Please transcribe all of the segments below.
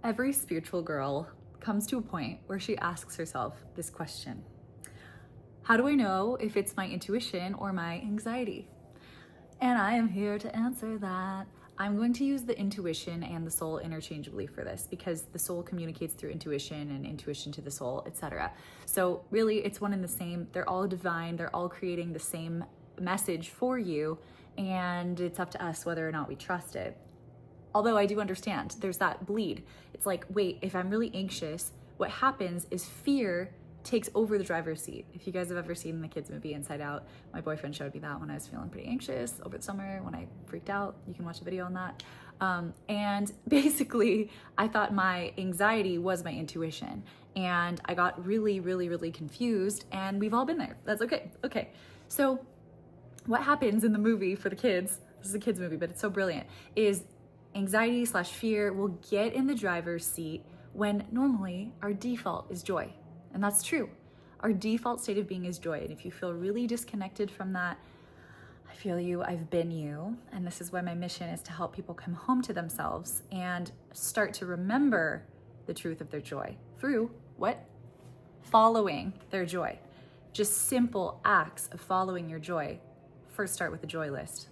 Every spiritual girl comes to a point where she asks herself this question: how do I know if it's my intuition or my anxiety? And I am here to answer that. I'm going to use the intuition and the soul interchangeably for this because the soul communicates through intuition and intuition to the soul, etc. So really it's one and the same. They're all divine. They're all creating the same message for you, and it's up to us whether or not we trust it. Although I do understand there's that bleed. It's like, wait, if I'm really anxious, what happens is fear takes over the driver's seat. If you guys have ever seen the kids movie Inside Out, my boyfriend showed me that when I was feeling pretty anxious over the summer when I freaked out. You can watch a video on that. And basically, I thought my anxiety was my intuition. And I got really, really, really confused, and we've all been there. That's okay. Okay. So what happens in the movie for the kids, this is a kids movie, but it's so brilliant, is anxiety/fear will get in the driver's seat when normally our default is joy. And that's true. Our default state of being is joy. And if you feel really disconnected from that, I feel you, I've been you. And this is why my mission is to help people come home to themselves and start to remember the truth of their joy through what? Following their joy. Just simple acts of following your joy. First, start with the joy list.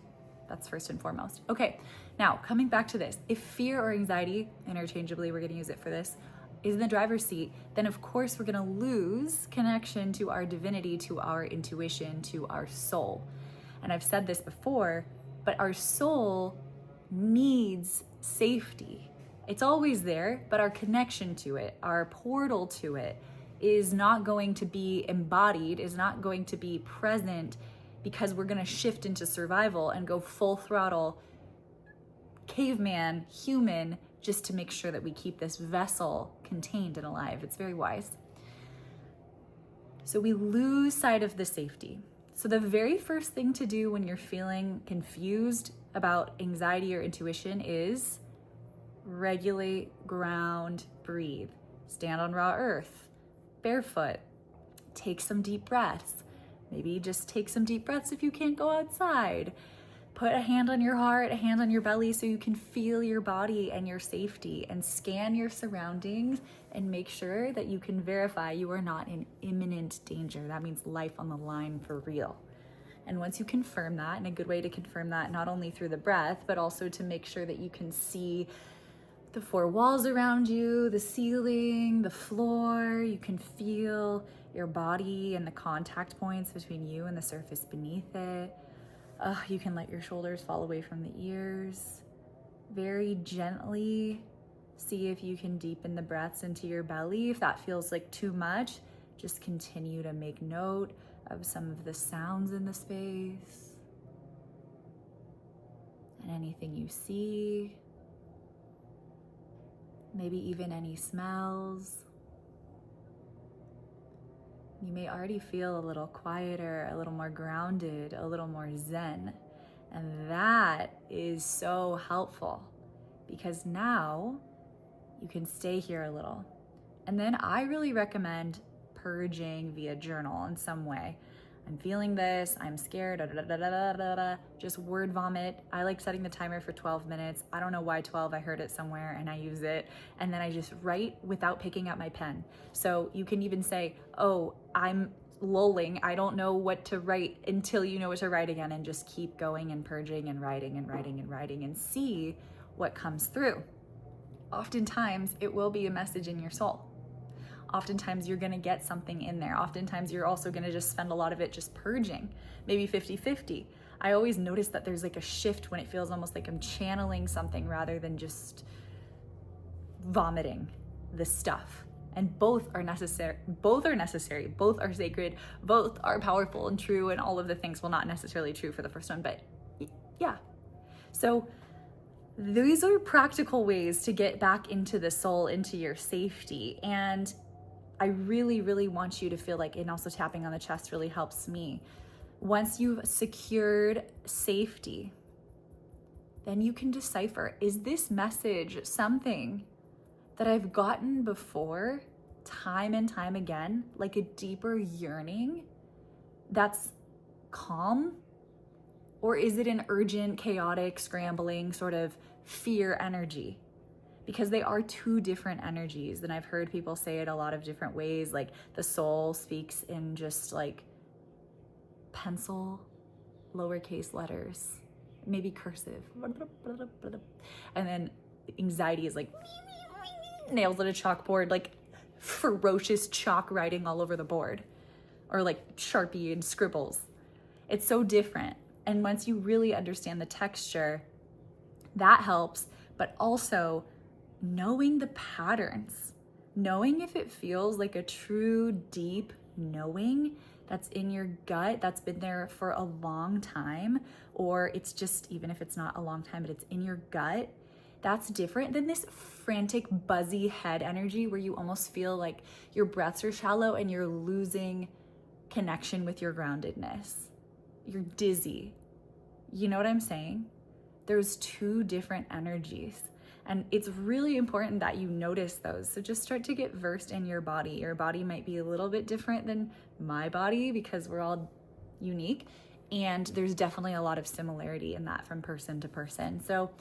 That's first and foremost. Okay, now coming back to this, if fear or anxiety, interchangeably, we're gonna use it for this, is in the driver's seat, then of course we're gonna lose connection to our divinity, to our intuition, to our soul. And I've said this before, but our soul needs safety. It's always there, but our connection to it, our portal to it, is not going to be embodied, is not going to be present, because we're gonna shift into survival and go full throttle caveman, human, just to make sure that we keep this vessel contained and alive. It's very wise. So we lose sight of the safety. So the very first thing to do when you're feeling confused about anxiety or intuition is regulate, ground, breathe. Stand on raw earth, barefoot, take some deep breaths. Maybe just take some deep breaths if you can't go outside. Put a hand on your heart, a hand on your belly so you can feel your body and your safety, and scan your surroundings and make sure that you can verify you are not in imminent danger. That means life on the line for real. And once you confirm that, and a good way to confirm that not only through the breath, but also to make sure that you can see the four walls around you, the ceiling, the floor, you can feel your body and the contact points between you and the surface beneath it. You can let your shoulders fall away from the ears. Very gently see if you can deepen the breaths into your belly. If that feels like too much, just continue to make note of some of the sounds in the space and anything you see. Maybe even any smells. You may already feel a little quieter, a little more grounded, a little more zen. And that is so helpful because now you can stay here a little. And then I really recommend purging via journal in some way. I'm feeling this, I'm scared, just word vomit. I like setting the timer for 12 minutes. I don't know why 12, I heard it somewhere and I use it. And then I just write without picking up my pen. So you can even say, oh, I'm lulling, I don't know what to write, until you know what to write again, and just keep going and purging and writing and writing and writing and see what comes through. Oftentimes it will be a message in your soul. Oftentimes you're gonna get something in there. Oftentimes you're also gonna just spend a lot of it just purging, maybe 50-50. I always notice that there's like a shift when it feels almost like I'm channeling something rather than just vomiting the stuff. And both are necessary, both are sacred, both are powerful and true, and all of the things, well, not necessarily true for the first one, but yeah. So these are practical ways to get back into the soul, into your safety. And I really, really want you to feel like, and also tapping on the chest really helps me. Once you've secured safety, then you can decipher, is this message something that I've gotten before, time and time again, like a deeper yearning that's calm? Or is it an urgent, chaotic, scrambling sort of fear energy? because they are two different energies. And I've heard people say it a lot of different ways. Like the soul speaks in just like pencil, lowercase letters, maybe cursive. And then anxiety is like nails at a chalkboard, like ferocious chalk writing all over the board, or like Sharpie and scribbles. It's so different. And once you really understand the texture, that helps. But also knowing the patterns, knowing if it feels like a true deep knowing that's in your gut, that's been there for a long time, or it's just, even if it's not a long time, but it's in your gut, that's different than this frantic, buzzy head energy where you almost feel like your breaths are shallow and you're losing connection with your groundedness. You're dizzy. You know what I'm saying? There's two different energies. And it's really important that you notice those. So just start to get versed in your body. Your body might be a little bit different than my body because we're all unique. And there's definitely a lot of similarity in that from person to person. So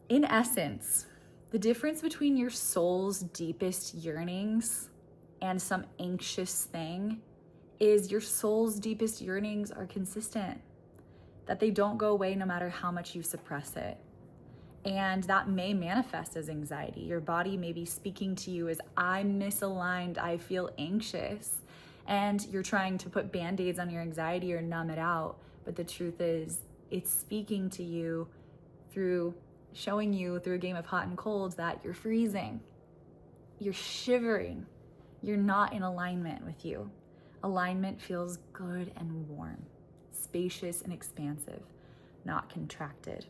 in essence, the difference between your soul's deepest yearnings and some anxious thing is your soul's deepest yearnings are consistent, that they don't go away no matter how much you suppress it. And that may manifest as anxiety. Your body may be speaking to you as, I'm misaligned, I feel anxious. And you're trying to put band-aids on your anxiety or numb it out. But the truth is, it's speaking to you through showing you through a game of hot and cold that you're freezing, you're shivering, you're not in alignment with you. Alignment feels good and warm, spacious and expansive, not contracted.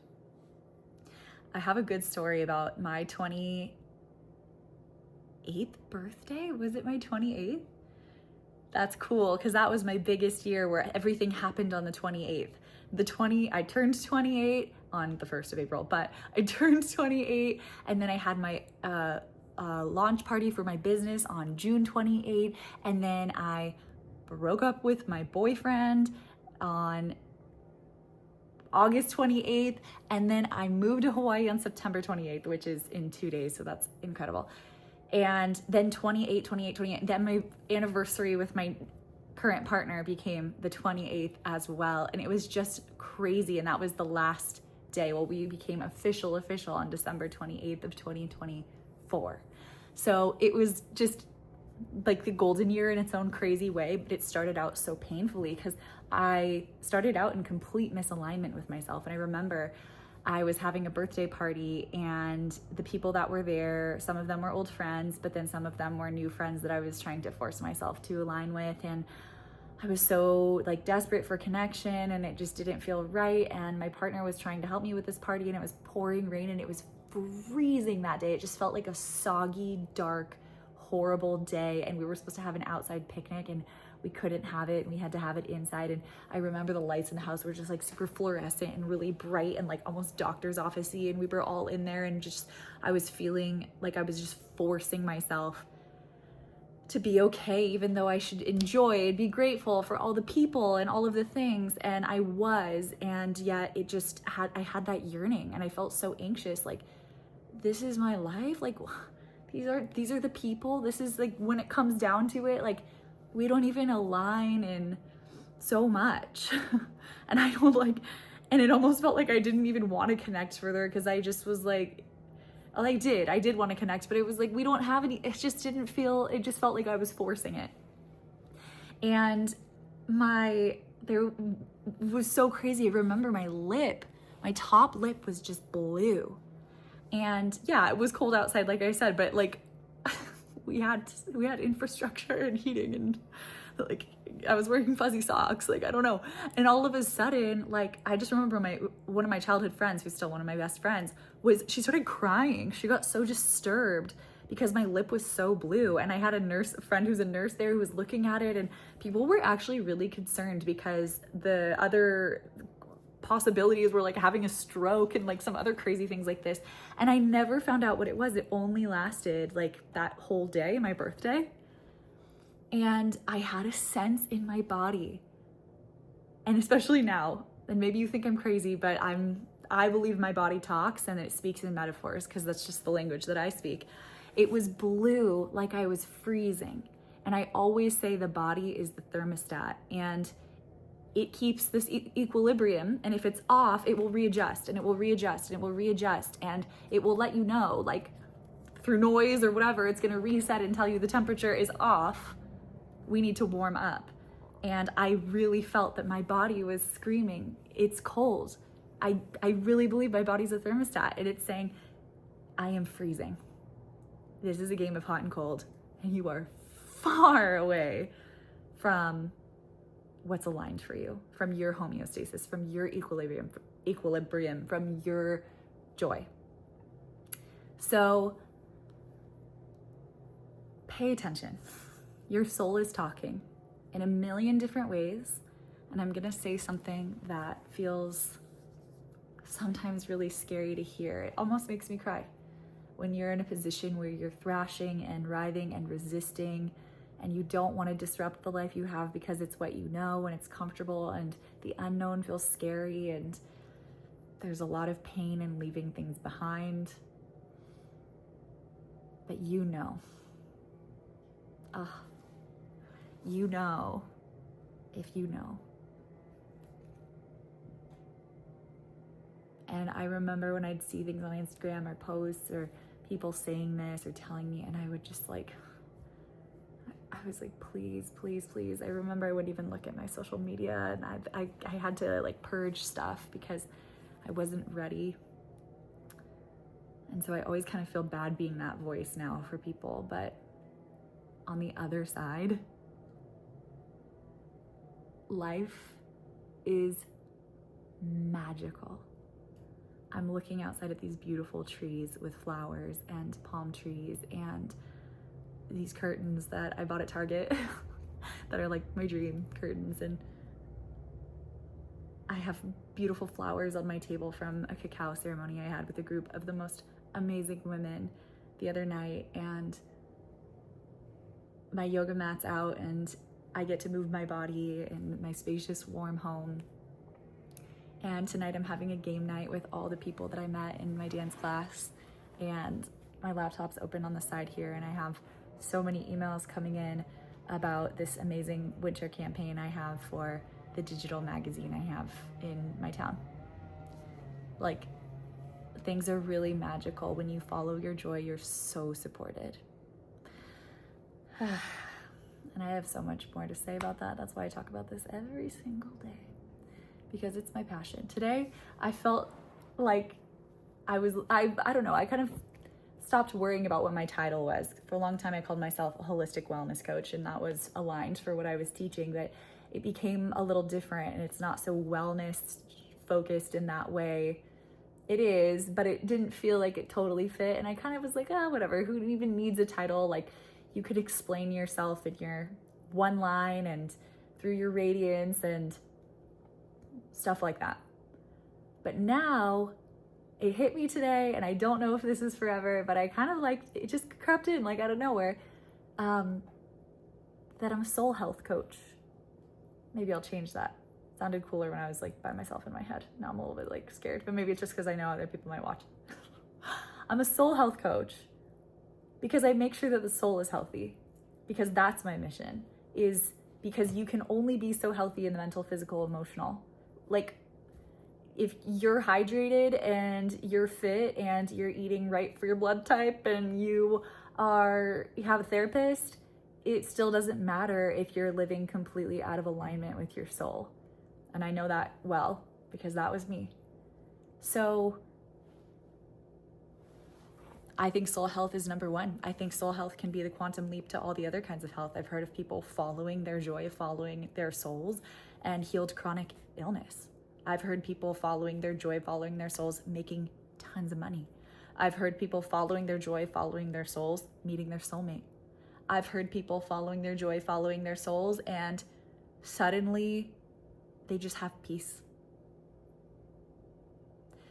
I have a good story about my 28th birthday. Was it my 28th? That's cool, because that was my biggest year where everything happened on the 28th. I turned 28 on the 1st of April, but I turned 28, and then I had my launch party for my business on June 28th, and then I broke up with my boyfriend on August 28th, and then I moved to Hawaii on September 28th, which is in 2 days, so that's incredible. And then 28, then my anniversary with my current partner became the 28th as well, and it was just crazy. And that was the last day. Well, we became official on December 28th of 2024. So it was just like the golden year in its own crazy way, but it started out so painfully because I started out in complete misalignment with myself. And I remember I was having a birthday party, and the people that were there, some of them were old friends, but then some of them were new friends that I was trying to force myself to align with. And I was so like desperate for connection, and it just didn't feel right. And my partner was trying to help me with this party, and it was pouring rain, and it was freezing that day. It just felt like a soggy, dark, horrible day. And we were supposed to have an outside picnic, and we couldn't have it, and we had to have it inside. And I remember the lights in the house were just like super fluorescent and really bright and like almost doctor's office-y, and we were all in there, and just I was feeling like I was just forcing myself to be okay, even though I should enjoy and be grateful for all the people and all of the things. And I was, and yet it just I had that yearning, and I felt so anxious, like, this is my life, like these are the people, this is like, when it comes down to it, like, we don't even align in so much. And I don't like, and it almost felt like I didn't even want to connect further, because I just was like, well, I did want to connect, but it was like, we don't have any, it just felt like I was forcing it. And there was so crazy. I remember my top lip was just blue. And yeah, it was cold outside, like I said, but like, we had infrastructure and heating, and like I was wearing fuzzy socks, like I don't know. And all of a sudden, like, I just remember one of my childhood friends, who's still one of my best friends, she started crying. She got so disturbed because my lip was so blue. And I had a friend who's a nurse there who was looking at it, and people were actually really concerned because the other possibilities were like having a stroke and like some other crazy things like this. And I never found out what it was. It only lasted like that whole day, my birthday. And I had a sense in my body. And especially now, and maybe you think I'm crazy, but I believe my body talks and it speaks in metaphors because that's just the language that I speak. It was blue, like I was freezing. And I always say the body is the thermostat, and it keeps this equilibrium. And if it's off, it will readjust and it will readjust and it will readjust. And it will let you know, like through noise or whatever, it's going to reset and tell you the temperature is off. We need to warm up. And I really felt that my body was screaming, it's cold. I really believe my body's a thermostat, and it's saying, I am freezing. This is a game of hot and cold, and you are far away from what's aligned for you, from your homeostasis, from your equilibrium, from your joy. So pay attention. Your soul is talking in a million different ways, and I'm gonna say something that feels sometimes really scary to hear. It almost makes me cry when you're in a position where you're thrashing and writhing and resisting, and you don't want to disrupt the life you have because it's what you know and it's comfortable, and the unknown feels scary, and there's a lot of pain in leaving things behind. But you know. You know, if you know. And I remember when I'd see things on Instagram or posts or people saying this or telling me, and I would just like, I was like, please, please, please. I remember I wouldn't even look at my social media, and I had to like purge stuff because I wasn't ready. And so I always kind of feel bad being that voice now for people. But on the other side, life is magical. I'm looking outside at these beautiful trees with flowers and palm trees and these curtains that I bought at Target that are like my dream curtains. And I have beautiful flowers on my table from a cacao ceremony I had with a group of the most amazing women the other night. And my yoga mat's out, and I get to move my body in my spacious, warm home. And tonight I'm having a game night with all the people that I met in my dance class. And my laptop's open on the side here, and I have so many emails coming in about this amazing winter campaign I have for the digital magazine I have in my town. Like, things are really magical. When you follow your joy, you're so supported. And I have so much more to say about that. That's why I talk about this every single day, because it's my passion. Today, I felt like I don't know, I kind of stopped worrying about what my title was. For a long time, I called myself a holistic wellness coach, and that was aligned for what I was teaching, but it became a little different, and it's not so wellness focused in that way. It is, but it didn't feel like it totally fit, and I kind of was like, whatever, who even needs a title? Like, you could explain yourself in your one line and through your radiance and stuff like that. But now it hit me today, and I don't know if this is forever, but I kind of like, it just crept in like out of nowhere, that I'm a soul health coach. Maybe I'll change that. It sounded cooler when I was like by myself in my head. Now I'm a little bit like scared, but maybe it's just because I know other people might watch. I'm a soul health coach because I make sure that the soul is healthy, because that's my mission, is because you can only be so healthy in the mental, physical, emotional. Like, if you're hydrated and you're fit and you're eating right for your blood type and you have a therapist, it still doesn't matter if you're living completely out of alignment with your soul. And I know that well, because that was me. So I think soul health is number one. I think soul health can be the quantum leap to all the other kinds of health. I've heard of people following their joy, following their souls, and healed chronic illness. I've heard people following their joy, following their souls, making tons of money. I've heard people following their joy, following their souls, meeting their soulmate. I've heard people following their joy, following their souls, and suddenly they just have peace.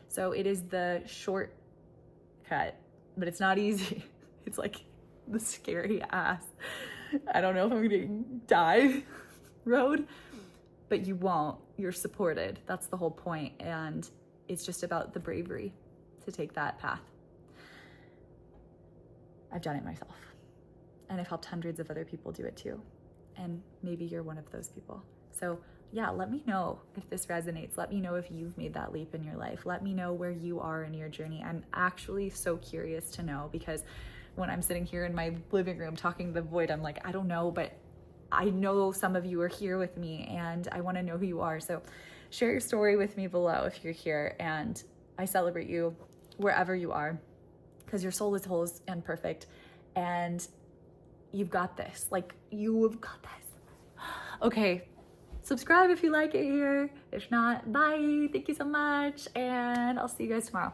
So it is the shortcut, but it's not easy. It's like the scary ass, I don't know if I'm gonna die road, but you won't. You're supported. That's the whole point. And it's just about the bravery to take that path. I've done it myself, and I've helped hundreds of other people do it too. And maybe you're one of those people. So yeah, let me know if this resonates. Let me know if you've made that leap in your life. Let me know where you are in your journey. I'm actually so curious to know, because when I'm sitting here in my living room talking to the void, I'm like, I don't know, but I know some of you are here with me and I want to know who you are. So share your story with me below if you're here, and I celebrate you wherever you are, because your soul is whole and perfect, and you've got this. Like, you have got this. Okay, subscribe if you like it here. If not, bye. Thank you so much, and I'll see you guys tomorrow.